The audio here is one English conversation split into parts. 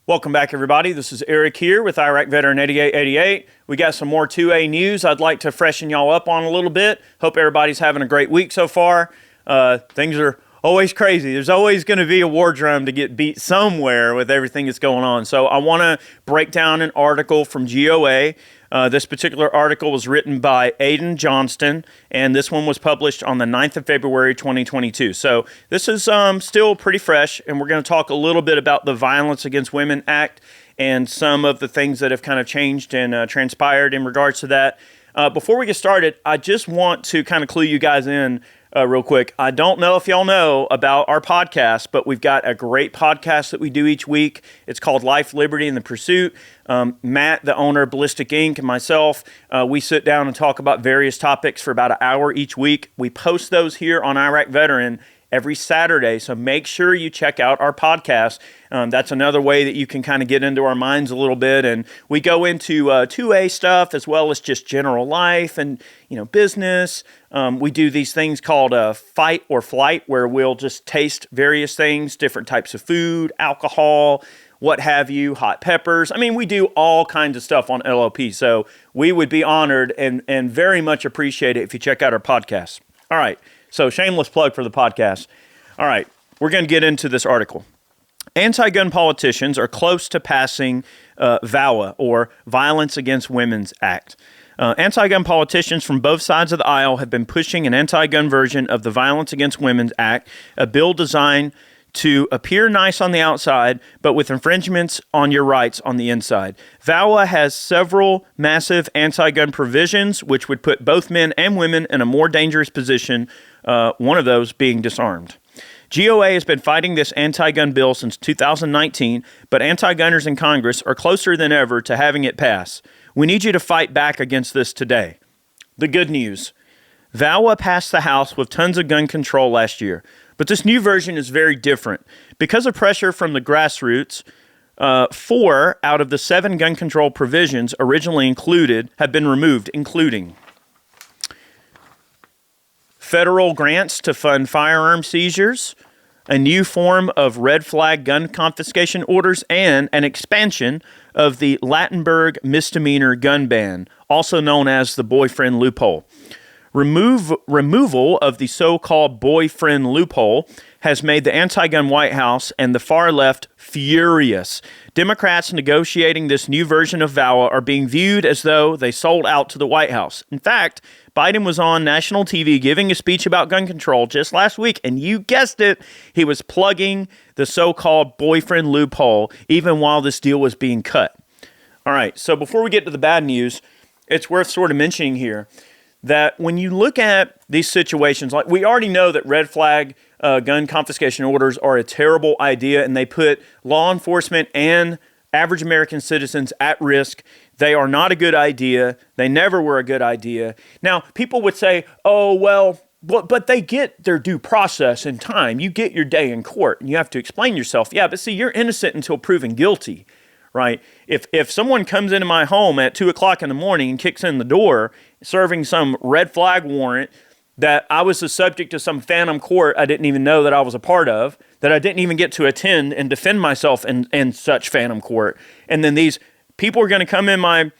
Welcome back, everybody. This is Eric here with Iraq Veteran 8888. We got some more 2A news I'd like to freshen y'all up on a little bit. Hope everybody's having a great week so far. Things are always crazy. There's always going to be a war drum to get beat somewhere with everything that's going on. So I want to break down an article from GOA. This particular article was written by Aiden Johnston, and this one was published on the 9th of February, 2022. So this is still pretty fresh, and we're going to talk a little bit about the Violence Against Women Act and some of the things that have kind of changed and transpired in regards to that. Before we get started, I just want to kind of clue you guys in real quick. I don't know if y'all know about our podcast, but we've got a great podcast that we do each week. It's called Life, Liberty, and the Pursuit. Matt, the owner of Ballistic Inc., and myself, we sit down and talk about various topics for about an hour each week. We post those here on Iraq Veteran every Saturday, so make sure you check out our podcast. That's another way that you can kind of get into our minds a little bit, and we go into 2A stuff as well as just general life and business. We do these things called fight or flight, where we'll just taste various things, different types of food, alcohol, what have you, hot peppers. I mean, we do all kinds of stuff on LOP, so we would be honored and very much appreciate it if you check out our podcast. All right. So shameless plug for the podcast. All right, we're going to get into this article. Anti-gun politicians are close to passing VAWA, or Violence Against Women's Act. Anti-gun politicians from both sides of the aisle have been pushing an anti-gun version of the Violence Against Women's Act, a bill designed to appear nice on the outside, but with infringements on your rights on the inside. VAWA has several massive anti-gun provisions, which would put both men and women in a more dangerous position, one of those being disarmed. GOA has been fighting this anti-gun bill since 2019, but anti-gunners in Congress are closer than ever to having it pass. We need you to fight back against this today. The good news. VAWA passed the House with tons of gun control last year, but this new version is very different. Because of pressure from the Grassroots, 4 out of the 7 gun control provisions originally included have been removed, including federal grants to fund firearm seizures, a new form of red flag gun confiscation orders, and an expansion of the Lattenberg misdemeanor gun ban, also known as the boyfriend loophole. Removal of the so-called boyfriend loophole has made the anti-gun White House and the far left furious. Democrats negotiating this new version of VAWA are being viewed as though they sold out to the White House. In fact, Biden was on national TV giving a speech about gun control just last week, and you guessed it, he was plugging the so-called boyfriend loophole even while this deal was being cut. All right, so before we get to the bad news, it's worth sort of mentioning here that when you look at these situations, like we already know that red flag gun confiscation orders are a terrible idea, and they put law enforcement and average American citizens at risk. They are not a good idea. They never were a good idea. Now, people would say, oh, well, but they get their due process in time. You get your day in court, and you have to explain yourself. Yeah, but see, you're innocent until proven guilty. Right? If someone comes into my home at 2 o'clock in the morning and kicks in the door, serving some red flag warrant that I was the subject of some phantom court I didn't even know that I was a part of, that I didn't even get to attend and defend myself in such phantom court, and then these people are going to come in my,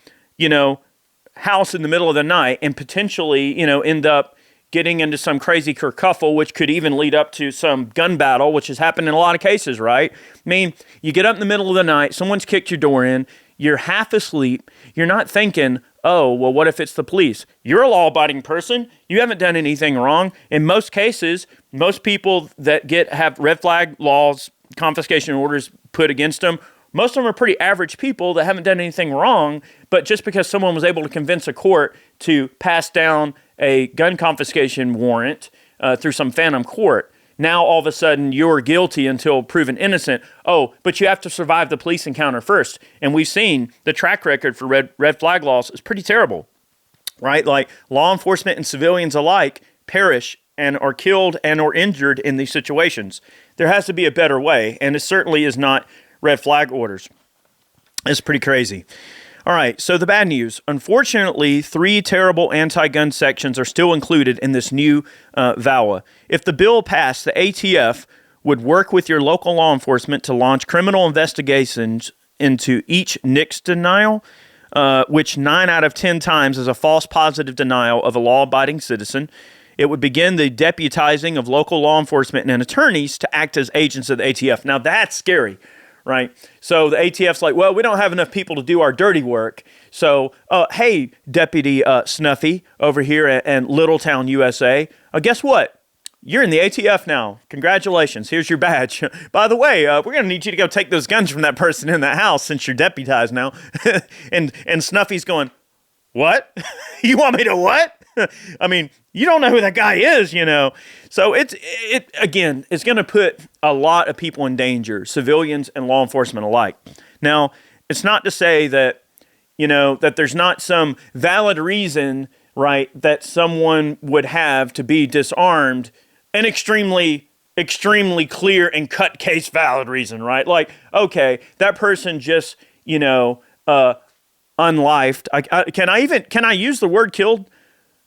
house in the middle of the night and potentially, end up getting into some crazy kerfuffle, which could even lead up to some gun battle, which has happened in a lot of cases, right? I mean, you get up in the middle of the night, someone's kicked your door in, you're half asleep, you're not thinking, oh, well, what if it's the police? You're a law-abiding person. You haven't done anything wrong. In most cases, most people that have red flag laws, confiscation orders put against them, most of them are pretty average people that haven't done anything wrong, but just because someone was able to convince a court to pass down a gun confiscation warrant through some phantom court, now all of a sudden you're guilty until proven innocent. Oh, but you have to survive the police encounter first. And we've seen the track record for red flag laws is pretty terrible, right? Like law enforcement and civilians alike perish and are killed and or injured in these situations. There has to be a better way, and it certainly is not red flag orders. It's pretty crazy. All right, so the bad news. Unfortunately, 3 terrible anti-gun sections are still included in this new VAWA. If the bill passed, the ATF would work with your local law enforcement to launch criminal investigations into each NICS denial, which 9 out of 10 times is a false positive denial of a law-abiding citizen. It would begin the deputizing of local law enforcement and attorneys to act as agents of the ATF. Now, that's scary, right? So the ATF's like, well, we don't have enough people to do our dirty work. So, hey, Deputy Snuffy over here in Littletown, USA, guess what? You're in the ATF now. Congratulations. Here's your badge. By the way, we're going to need you to go take those guns from that person in that house since you're deputized now. and Snuffy's going, what? You want me to what? I mean, you don't know who that guy is, you know. So it's going to put a lot of people in danger, civilians and law enforcement alike. Now, it's not to say that, you know, that there's not some valid reason, right, that someone would have to be disarmed, an extremely clear and cut case valid reason, right? Like, okay, that person just, you know, unlifed. Can I use the word killed?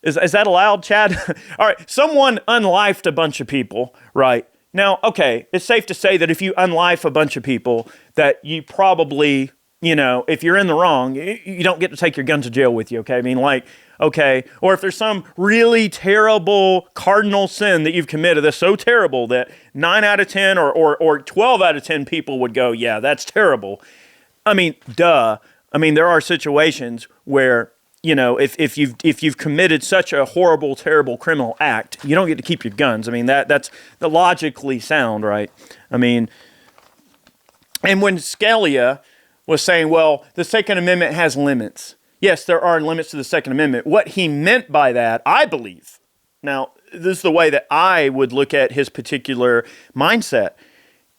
Is that allowed, Chad? All right, someone unlifed a bunch of people, right? Now, okay, it's safe to say that if you unlife a bunch of people, that you probably, you know, if you're in the wrong, you don't get to take your gun to jail with you, okay? I mean, like, okay, or if there's some really terrible cardinal sin that you've committed that's so terrible that 9 out of 10 or 12 out of 10 people would go, yeah, that's terrible. I mean, duh. I mean, there are situations where, you know, if you've committed such a horrible, terrible criminal act, you don't get to keep your guns. I mean, that's the logically sound, right? I mean, and when Scalia was saying, well, the Second Amendment has limits. Yes, there are limits to the Second Amendment. What he meant by that, I believe, now, this is the way that I would look at his particular mindset,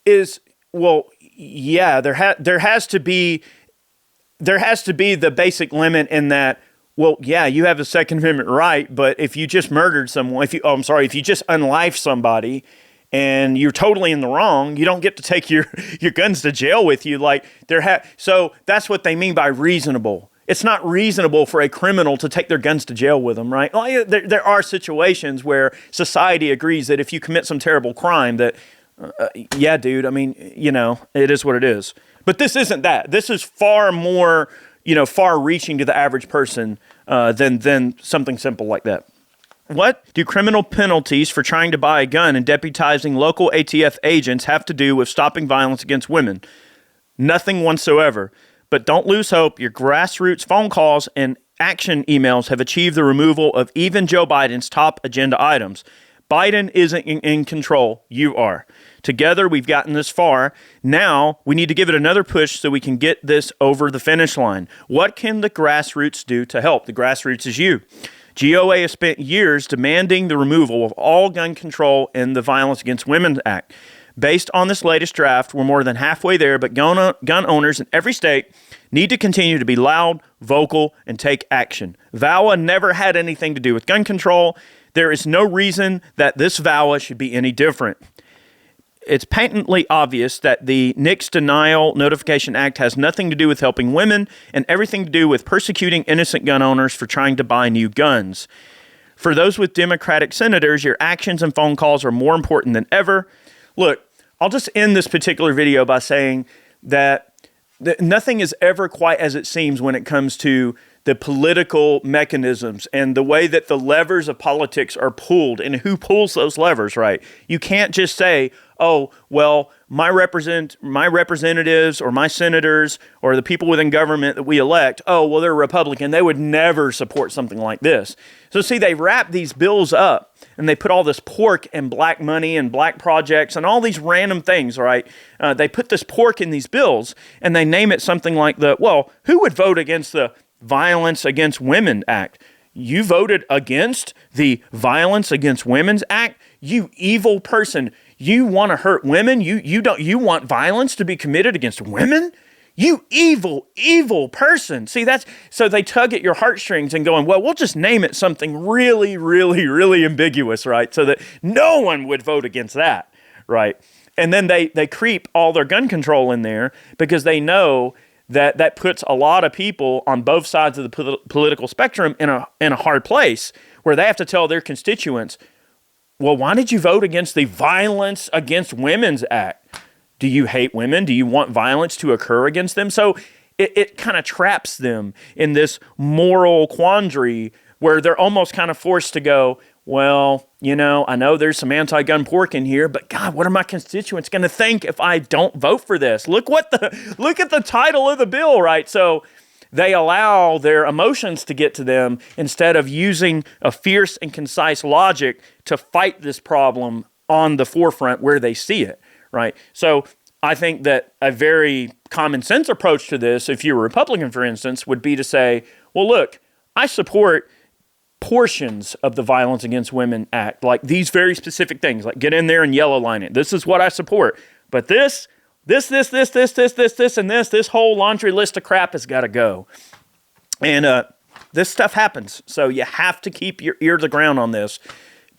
is, well, yeah, there has to be the basic limit in that, well, yeah, you have a Second Amendment right, but if you just murdered someone, if you just unlifed somebody and you're totally in the wrong, you don't get to take your guns to jail with you. Like so that's what they mean by reasonable. It's not reasonable for a criminal to take their guns to jail with them, right? Well, there are situations where society agrees that if you commit some terrible crime that, yeah, dude, I mean, you know, it is what it is. But this isn't that. This is far more, you know, far-reaching to the average person than something simple like that. What do criminal penalties for trying to buy a gun and deputizing local ATF agents have to do with stopping violence against women? Nothing whatsoever. But don't lose hope. Your grassroots phone calls and action emails have achieved the removal of even Joe Biden's top agenda items. Biden isn't in control. You are. Together, we've gotten this far. Now, we need to give it another push so we can get this over the finish line. What can the grassroots do to help? The grassroots is you. GOA has spent years demanding the removal of all gun control in the Violence Against Women Act. Based on this latest draft, we're more than halfway there, but gun owners in every state need to continue to be loud, vocal, and take action. VAWA never had anything to do with gun control. There is no reason that this VAWA should be any different. It's patently obvious that the NICS Denial Notification Act has nothing to do with helping women and everything to do with persecuting innocent gun owners for trying to buy new guns. For those with Democratic senators, your actions and phone calls are more important than ever. Look, I'll just end this particular video by saying that nothing is ever quite as it seems when it comes to the political mechanisms and the way that the levers of politics are pulled and who pulls those levers, right? You can't just say, oh, well, my representatives or my senators or the people within government that we elect, oh, well, they're Republican. They would never support something like this. So see, they wrap these bills up and they put all this pork and black money and black projects and all these random things, right? They put this pork in these bills and they name it something like who would vote against the Violence Against Women Act? You voted against the Violence Against Women's Act? You evil person. You want to hurt women? You want violence to be committed against women? You evil, evil person. See, so they tug at your heartstrings and going, well, we'll just name it something really, really, really ambiguous, right? So that no one would vote against that, right? And then they creep all their gun control in there because they know that puts a lot of people on both sides of the political spectrum in a hard place where they have to tell their constituents, well, why did you vote against the Violence Against Women's Act? Do you hate women? Do you want violence to occur against them? So it kind of traps them in this moral quandary where they're almost kind of forced to go, well, you know, I know there's some anti-gun pork in here, but God, what are my constituents going to think if I don't vote for this? Look at the title of the bill, right? So they allow their emotions to get to them instead of using a fierce and concise logic to fight this problem on the forefront where they see it, right? So I think that a very common sense approach to this, if you're a Republican, for instance, would be to say, well, look, I support portions of the Violence Against Women Act, like these very specific things, like get in there and yellow line it. This is what I support. But this, and this whole laundry list of crap has got to go. And this stuff happens. So you have to keep your ear to the ground on this.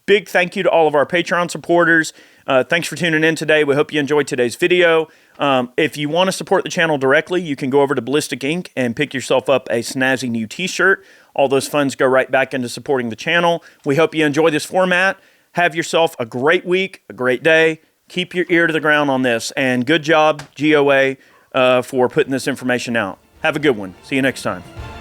Big thank you to all of our Patreon supporters. Thanks for tuning in today. We hope you enjoyed today's video. If you want to support the channel directly, you can go over to Ballistic Ink and pick yourself up a snazzy new t-shirt. All those funds go right back into supporting the channel. We hope you enjoy this format. Have yourself a great week, a great day. Keep your ear to the ground on this. And good job, GOA, for putting this information out. Have a good one. See you next time.